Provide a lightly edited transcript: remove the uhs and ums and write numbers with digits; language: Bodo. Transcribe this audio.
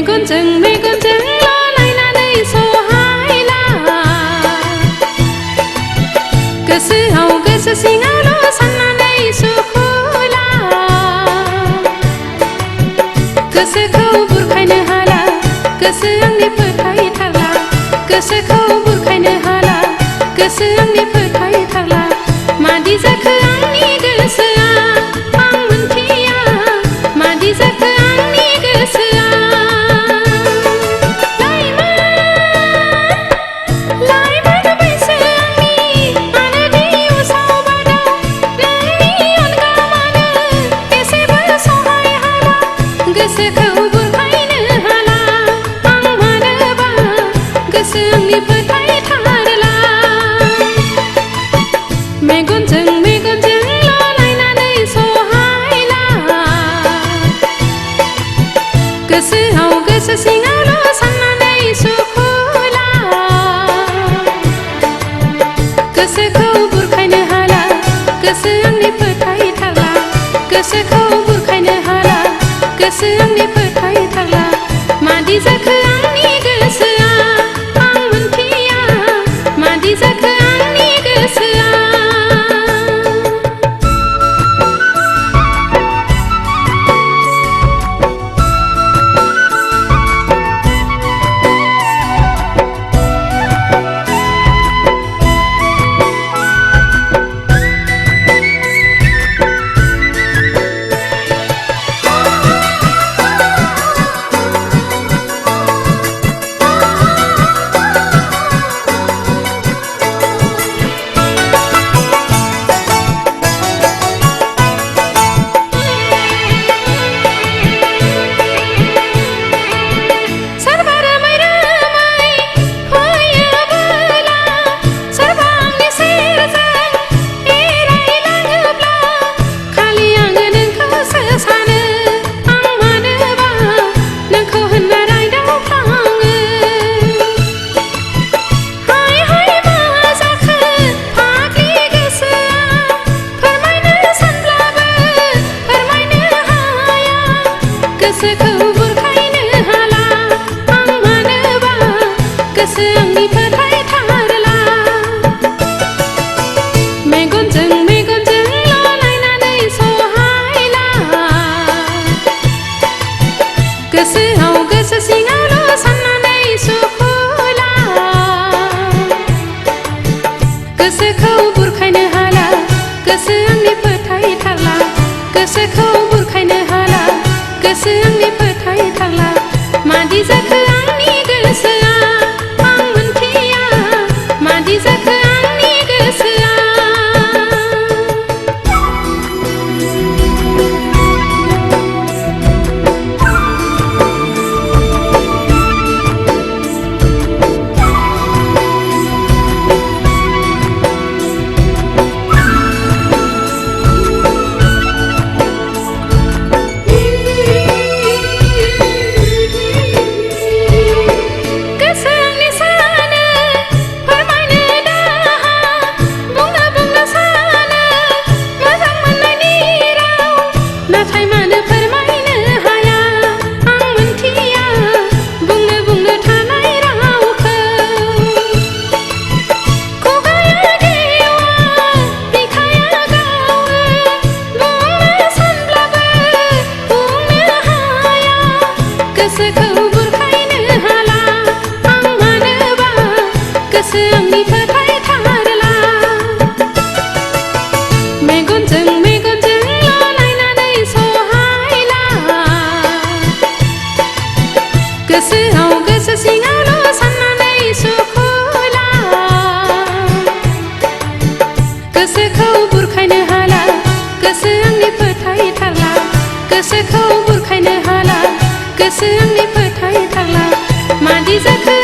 मेगनजों लालायनानै सहायला गोसोआव गोसो सिङावल' साननानै सुखुला गोसोखौ बुरखायनो हाला गोसो आंनि फोथायथारला गोसोखौ बुरखायनो हाला गोसो आंनि फोथायथारला मादि जाखो आंनि गोसोआ आं मोनथिया मादि जाखो आंनि गोसोआ गोसोखौ बुरखायनो हाला आं मानोबा गोसो आंनि फोथायथारला मेगनजों लालायनानै सहायला गोसोआव गोसो सिङावल' साननानै सुखुला गोसोखौ बुरखायनो हाला गोसो आंनि फोथायथारला गोसोखौ बुरखायनो हाला गोसो आंनि फोथायथारला मादि जाखो आंनि गोसोआ आं मोनथिया मादि जाखो आंनि गोसोआ गोसोखौ बुरखायनो हाला आं मानोबा गोसो आंनि फोथायथारला मेगनजों लालायनानै सहायला गोसोआव गोसो सिङावल' साननानै सुखुला गोसोखौ बुरखायनो हाला गोसो आंनि फोथायथारला गोसोखौ बुरखायनो हाला गोसो आंनि फोथायथारला मादि जाखो आंनि गोसोआ आं मोनथिया मादि जाखो आंनि गोसोआ गोसोखौ बुरखायनो हाला आं मानोबा गोसो आंनि फोथायथारला मेगनजों लालायनानै सहायला गोसोआव गोसो सिङावल' साननानै सुखुला गोसोखौ बुरखायनो हाला गोसो आंनि फोथायथारला गोसोखौ बुरखायनो हाला गोसो आंनि फोथायथारला मादि जाखो